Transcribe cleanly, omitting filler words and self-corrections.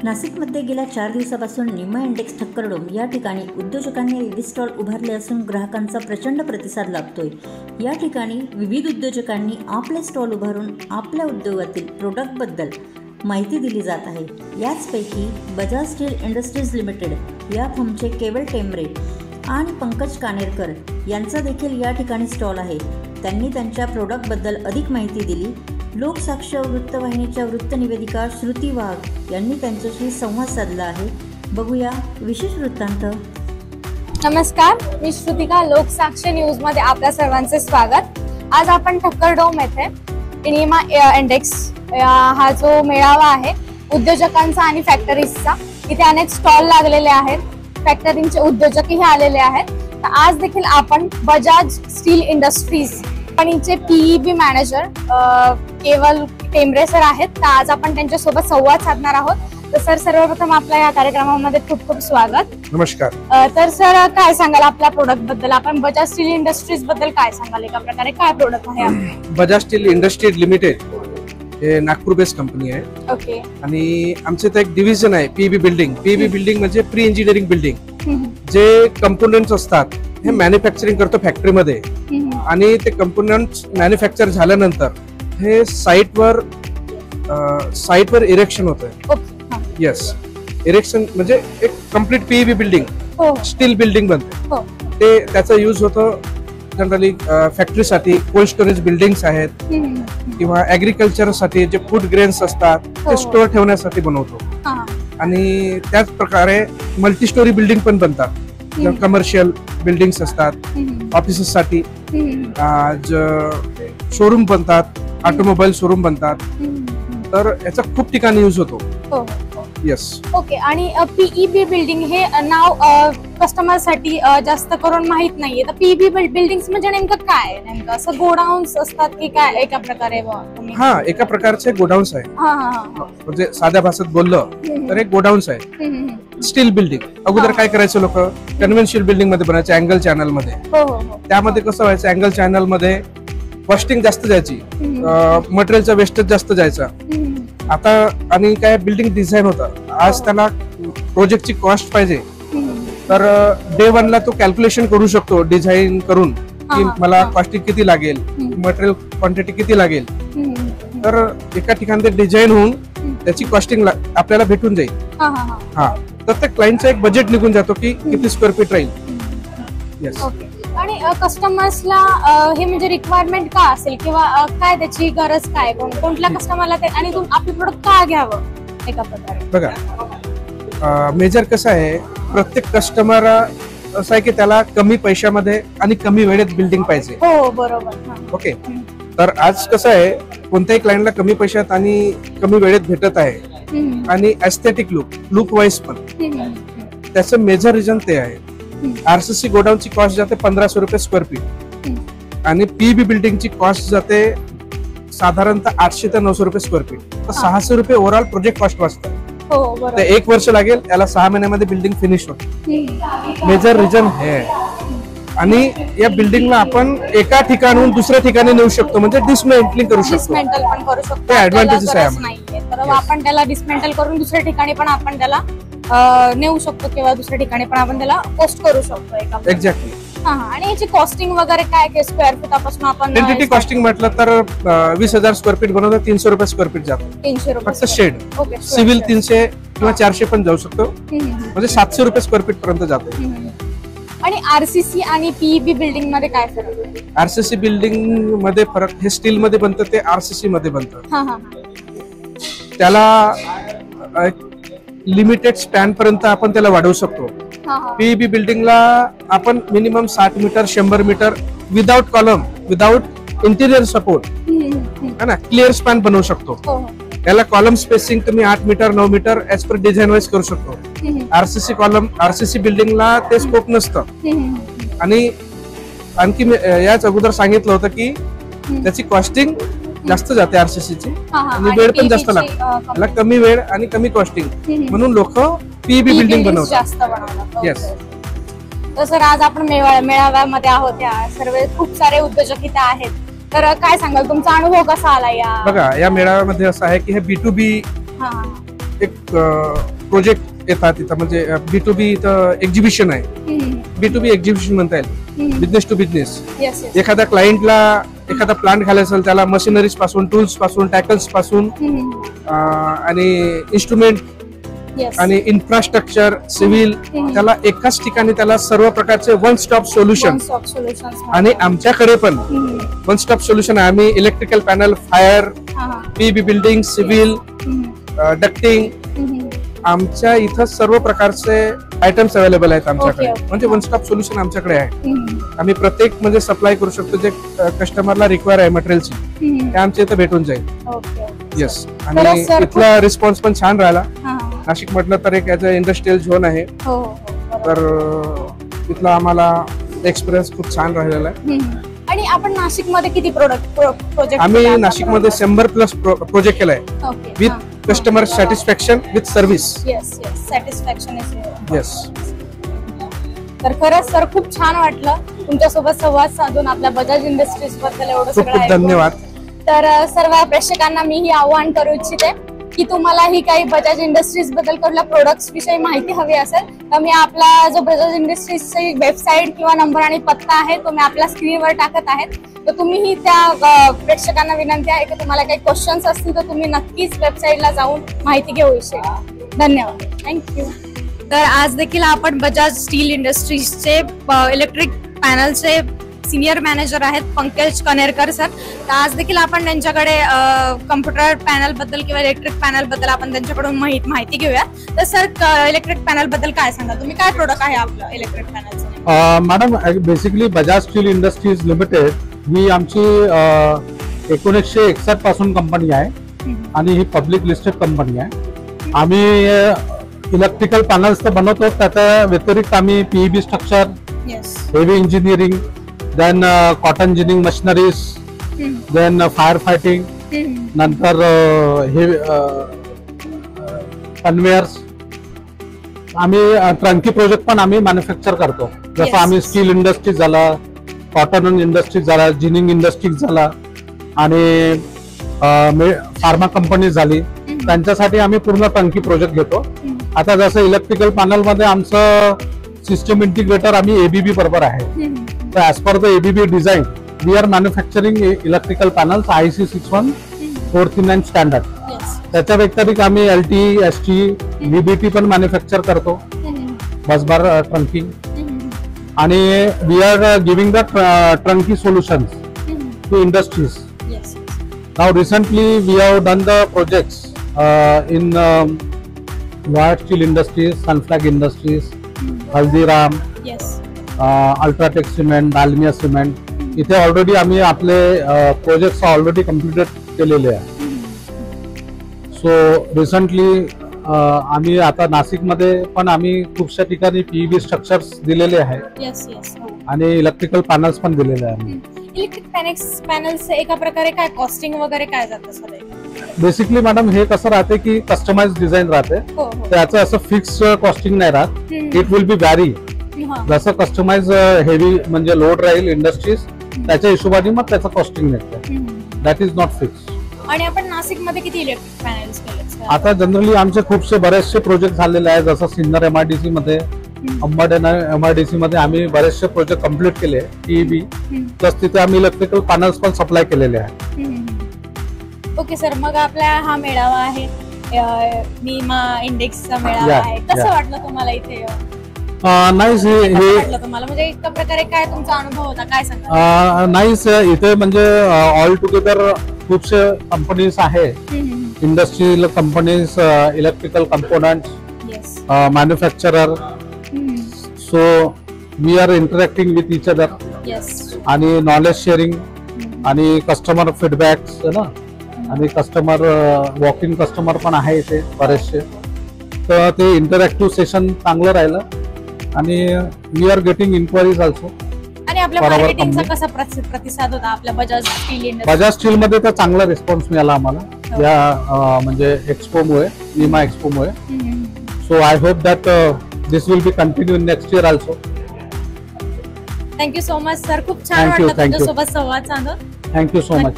नाशिकमध्ये गेल्या 4 दिवसापासून निम्मा इंडेक्स ठक्करडोम या ठिकाणी उद्योजकांनी विविध स्टॉल उभारले असून ग्राहकांचा प्रचंड प्रतिसाद लाभतोय। या ठिकाणी विविध उद्योजकांनी आपले स्टॉल उभारून आपल्या उद्योगातील प्रोडक्टबद्दल माहिती दिली जात आहे। याचपैकी बजाज स्टील इंडस्ट्रीज लिमिटेड या फर्मचे केवळ टेंबरे आणि पंकज कानेरकर यांचा देखील या ठिकाणी स्टॉल आहे। त्यांनी त्यांच्या प्रोडक्टबद्दल अधिक माहिती दिली। लोकसाक्ष वृत्तवाहिनीच्या वृत्तनिवेदिका श्रुती वाघ यांनी त्यांच्याशी संवाद साधला आहे। बघूया विशेष वृत्तांत। नमस्कार, मी श्रुतिका। लोकसाक्ष न्यूज मध्ये आपल्या सर्वांचे स्वागत। आज आपण ठक्करडोम येथे निम्मा इंडेक्स हा जो मेळावा आहे उद्योजकांचा आणि फॅक्टरीजचा, इथे अनेक स्टॉल लागलेले आहेत। फॅक्टरींचे उद्योजकही आलेले आहेत। तर आज देखील आपण बजाज स्टील इंडस्ट्रीज कंपनीचे पीईबी मॅनेजर केवल टेंबरे सर आहेत। तर आज आपण त्यांच्यासोबत संवाद साधणार आहोत। तर सर, सर्वप्रथम आपल्या या कार्यक्रमामध्ये खूप खूप स्वागत। नमस्कार। तर सर, काय सांगाल आपल्या प्रोडक्ट बद्दल? आपण बजाज स्टील इंडस्ट्रीज बद्दल काय सांगाल? एका प्रकारे काय प्रोडक्ट आहे? बजाज स्टील इंडस्ट्रीज लिमिटेड हे नागपूर बेस्ड कंपनी आहे। ओके। आणि आमचं तर एक डिव्हिजन आहे पीईबी बिल्डिंग। पीईबी बिल्डिंग म्हणजे प्री इंजिनिअरिंग बिल्डिंग। जे कंपोनेंट्स असतात हे मॅन्युफॅक्चरिंग करतो फॅक्टरीमध्ये, आणि ते कंपोनेंट्स मॅन्युफॅक्चर झाल्यानंतर हे साईटवर इरेक्शन होतं। येस, इरेक्शन म्हणजे एक complete PEB building steel building बनते। ते त्याचा यूज होतो जनरली फॅक्टरीसाठी, कोल्ड स्टोरेज बिल्डिंग्स आहेत किंवा ऍग्रिकल्चर साठी जे फूड ग्रेन्स असतात ते स्टोअर ठेवण्यासाठी बनवतो। आणि त्याच प्रकारे मल्टी स्टोरी बिल्डिंग पण बनतात। कमर्शियल बिल्डिंग्स असतात, ऑफिसेस साठी शोरूम बनतात, ऑटोमोबाईल शोरूम बनतात। तर याचा खूप ठिकाणी यूज होतो। येस। ओके। आणि पीईबी बिल्डिंग हे नाव कस्टमर साठी जास्त करून माहित नाहीये। तर पीईबी बिल्डिंग्स म्हणजे नेमकं काय? नेमकं असं गोडाऊन्स असतात की काय एका प्रकारे? हा, एका प्रकारचे गोडाऊन्स आहे। म्हणजे साध्या भाषेत बोललं तर एक गोडाऊन्स आहे स्टील बिल्डिंग। अगोदर काय करायचं, लोक कन्व्हेन्शियल बिल्डिंग मध्ये बनायचे, अँगल चॅनल मध्ये। त्यामध्ये कसं व्हायचं, अँगल चॅनल मध्ये कॉस्टिंग जास्त जायची, मटेरियलचा वेस्टेज जास्त जायचा। आता आणि काय बिल्डिंग डिझाईन होता, आज त्याला प्रोजेक्टची कॉस्ट पाहिजे तर डे 1 ला तो कॅल्क्युलेशन करू शकतो डिझाईन करून की मला कॉस्टिंग किती लागेल, मटेरियल क्वांटिटी किती लागेल। तर एका ठिकाणी ते डिझाईन होऊन त्याची कॉस्टिंग आपल्याला भेटून जाईल। हा, तर त्या क्लायंटचा एक बजेट निघून जातो की किती स्क्वेअर फीट राहील। येस। आणि कस्टमर्सला हे म्हणजे रिक्वायरमेंट का असेल किंवा काय त्याची गरज काय, कोणत्या कस्टमरला ते, आणि आपलं प्रोडक्ट का घ्यावं एका प्रकारे? बघा, मेजर कसं आहे, प्रत्येक कस्टमर असं आहे की त्याला कमी पैशामध्ये आणि कमी वेळेत बिल्डिंग पाहिजे। हो, बरोबर। ओके। तर आज कसं आहे, कोणत्याही क्लायंटला कमी पैशात आणि कमी वेळेत भेटत आहे, आणि एस्थेटिक लुक वाईज पण त्याचं मेजर रिझन ते आहे। आरसीसी गोडाऊनची कॉस्ट जाते 1500 रुपये स्क्वेअर फीट, आणि पीईबी बिल्डिंगची कॉस्ट जाते साधारणतः 800 ते 900 रुपये स्क्वेअर फीट। तर 600 रुपये ओव्हरऑल प्रोजेक्ट कॉस्ट वाचतं। तर 1 वर्ष लागेल, याला 6 महिन्यामध्ये बिल्डिंग फिनिश होते। मेजर रिझन हे आहे। आणि या बिल्डिंगला आपण एका ठिकाणून दुसऱ्या ठिकाणी नेऊ शकतो, म्हणजे डिसमेंटलिंग करू शकतो। डिसमेंटल पण करू शकतो, ते ऍडव्हान्टेजेस आहे। तर आपण त्याला डिसमेंटल करून दुसऱ्या ठिकाणी पण आपण त्याला नेऊ शकतो किंवा दुसऱ्या ठिकाणी पण आपण त्याला पोस्ट करू शकतो। एक्झॅक्टली। आणि याची कॉस्टिंग वगैरे काय स्क्वेअर फुटापासून आपण एंटिटी कॉस्टिंग म्हटलं तर 20,000 स्क्वेअर फीट बनवलं 300 रुपये स्क्वेअर फीट जातो। 300 रुपये फक्त शेड। सिव्हिल 300 किंवा 400 पण जाऊ शकतो, म्हणजे 700 रुपये स्क्वेअर फीट पर्यंत जातो। आणि आरसीसी आणि पीईबी बिल्डिंग मध्ये काय फरक आहे? आरसीसी बिल्डिंग मध्ये फरक, हे स्टील मध्ये बनतं, ते आरसीसी मध्ये बनतं। त्याला लिमिटेड स्पॅन पर्यंत आपण त्याला वाढवू शकतो। पीईबी बिल्डिंगला आपण minimum 60 metre 100 metre without column, without interior support है ना, क्लिअर स्पॅन बनवू शकतो। त्याला कॉलम स्पेसिंग तुम्ही 8 metre 9 metre as per design wise करू शकतो। आरसीसी बिल्डिंगला ते स्कोप नसतं। आणि आणखी याच अगोदर सांगितलं होतं की त्याची कॉस्टिंग जास्त जाते आरसीसीची, आणि वेळ पण जास्त लागतो। त्याला कमी वेळ आणि कमी कॉस्टिंग, म्हणून लोक पीईबी बिल्डिंग बनवतात। येस। तर सर, आज आपण मेळाव्यामध्ये आहोत, सर्व खूप सारे उद्योजक इथे आहेत। तर काय सांगाल, तुमचा अनुभव कसा आला? बघा, या मेळाव्यामध्ये असं आहे की हे B2B एक प्रोजेक्ट येतात इथं, म्हणजे B2B इथं एक्झिबिशन आहे. B2B एक्झिबिशन म्हणता येईल, बिझनेस टू बिझनेस. एखाद्या क्लायंटला एखादा प्लांट घालायचा असेल, त्याला मशिनरीज पासून, टूल्स पासून, टॅकल्स पासून आणि इन्स्ट्रुमेंट आणि इन्फ्रास्ट्रक्चर, सिव्हिल, त्याला एकाच ठिकाणी त्याला सर्व प्रकारचे वन स्टॉप सोल्युशन. आणि आमच्याकडे पण वन स्टॉप सोल्युशन आहे. आम्ही electrical panel, fire, PEB building, civil, ducting, आमच्या इथं सर्व प्रकारचे आयटम्स अवेलेबल आहेत आमच्याकडे. म्हणजे वन स्टॉप सोल्युशन आमच्याकडे आहे. आम्ही प्रत्येक म्हणजे सप्लाय करू शकतो जे कस्टमरला रिक्वायर आहे मटेरियलची, ते आमच्या इथं भेटून जाईल. येस. आणि इथला रिस्पॉन्स पण छान राहिला. नाशिक म्हटलं तर एक इंडस्ट्रियल झोन आहे, तर इथला आम्हाला एक्सपिरियन्स खूप छान राहिलेला आहे. आणि आपण नाशिक मध्ये किती प्रोजेक्ट? आम्ही नाशिक मध्ये 100+ प्रोजेक्ट केलाय with customer satisfaction with service. Satisfaction. Yes. तर खरंच सर खूप छान वाटलं तुमच्यासोबत संवाद साधून, आपल्या बजाज इंडस्ट्रीज बद्दल एवढं खूप खूप सगळं. धन्यवाद. तर सर्व प्रेक्षकांना मी ही आव्हान करू इच्छिते की तुम्हालाही काही बजाज इंडस्ट्रीज बद्दल कुठल्या प्रोडक्ट्स विषयी माहिती हवी असेल तर मी आपला जो बजाज इंडस्ट्रीजची वेबसाईट किंवा नंबर आणि पत्ता आहे तो मी आपल्या स्क्रीनवर टाकत आहे. तर तुम्हीही त्या प्रेक्षकांना विनंती आहे की तुम्हाला काही क्वेश्चन्स असतील तर तुम्ही नक्कीच वेबसाईटला जाऊन माहिती घेऊ इच्छिता. धन्यवाद. थँक्यू. तर आज देखील आपण बजाज स्टील इंडस्ट्रीजचे इलेक्ट्रिक पॅनलचे सिनियर मॅनेजर आहेत पंकज कनेरकर सर. तर आज देखील आपण त्यांच्याकडे कम्प्युटर पॅनल बद्दल किंवा इलेक्ट्रिक पॅनल बद्दल आपण त्यांच्याकडून माहिती घेऊया. तर सर इलेक्ट्रिक पॅनल बद्दल काय सांगा तुम्ही, काय प्रोडक्ट आहे आपलं इलेक्ट्रिक पॅनलचं? Madam basically Bajaj Steel Industries Limited ही आमची 1961 पासून कंपनी आहे आणि ही पब्लिक लिस्टेड कंपनी आहे. आम्ही इलेक्ट्रिकल पॅनल्स तर बनवतो, त्याच्या व्यतिरिक्त आम्ही PEB structure, heavy engineering, then cotton ginning machineries, then fire fighting, नंतर हे कन्वेयर्स, आम्ही ट्रंकी प्रोजेक्ट पण आम्ही मॅन्युफॅक्चर करतो. जसं आम्ही स्टील इंडस्ट्रीज झाला, कॉटन इंडस्ट्रीज झाला, जिनिंग इंडस्ट्रीज झाला आणि फार्मा कंपनी झाली, त्यांच्यासाठी आम्ही पूर्ण टंकी प्रोजेक्ट घेतो. आता जसं इलेक्ट्रिकल पॅनल मध्ये आमचं सिस्टम इंटिग्रेटर आम्ही ABB बरोबर आहे. तर as per the ABB design we are manufacturing electrical panels IEC 61439 standard. त्याच्या व्यतिरिक्त आम्ही LT, ST, VBT पण मॅन्युफॅक्चर करतो, बसबार ट्रंकिंग, आणि we are giving the turnkey solutions to industries. Now recently we have done the projects in Lloyd Steel Industries, Sunflag Industries, Haldiram, UltraTech Cement, Dalmia Cement. इथे already आम्ही आपले projects already completed केलेले आहे. So recently आम्ही आता नाशिकमध्ये पण आम्ही खूपशा ठिकाणी PEB स्ट्रक्चर्स दिलेले आहेत आणि इलेक्ट्रिकल पॅनल्स पण दिलेले आहेत. इलेक्ट्रिक पॅनल्स एका प्रकारे काय कॉस्टिंग वगैरे काय जातं सर? बेसिकली मॅडम हे कसं राहते की कस्टमाइज डिझाईन राहते, त्याचं असं फिक्स कॉस्टिंग नाही राहत. It will be vary. जसं कस्टमाइज हेवी म्हणजे लोड राहील इंडस्ट्रीज, त्याच्या हिशोबाने मग त्याचं कॉस्टिंग निघतं. That is not fix. आणि आपण नाशिक मध्ये किती इलेक्ट्रिक पॅनल्स केले? आता जनरली आमचे खूपसे बरेचसे प्रोजेक्ट झालेले आहेत. जसं सिन्नर MIDC मध्ये, अंबड MIDC मध्ये आम्ही बरेचसे प्रोजेक्ट कम्प्लीट केले PEB, प्लस तिथे आम्ही इलेक्ट्रिकल पॅनल्स पण सप्लाय केलेले आहेत. ओके सर, मग आपला हा मेळावा आहे नीमा इंडेक्सचा मेळावा आहे, कसं वाटलं तुम्हाला इथे? नाईस. हे तुम्हाला म्हणजे एका प्रकारे काय तुमचा अनुभव होता, काय सांगा? नाईस. इथे म्हणजे ऑल टुगेदर खूपसे कंपनीज आहे, industrial companies, electrical components, manufacturer. So we are interacting with each other आणि नॉलेज शेअरिंग आणि कस्टमर फीडबॅक्स ना, आणि कस्टमर वॉक इन कस्टमर पण आहे इथे बरेचसे. तर ते इंटरॅक्टिव्ह सेशन चांगलं राहिलं आणि we are getting inquiries also. आणि आपल्या मार्केटिंगचा कसा प्रतिसाद होता आपल्या Bajaj Steel Industry? Bajaj Steel मध्ये तर चांगला रिस्पॉन्स मिळाला आम्हाला या म्हणजे एक्सपोमुळे, नीमा एक्सपोमुळे. So I hope that this will be continue in next year also. Thank you so much sir, खूप छान वाटलं तुमच्यासोबत संवाद साधून. Thank you so much.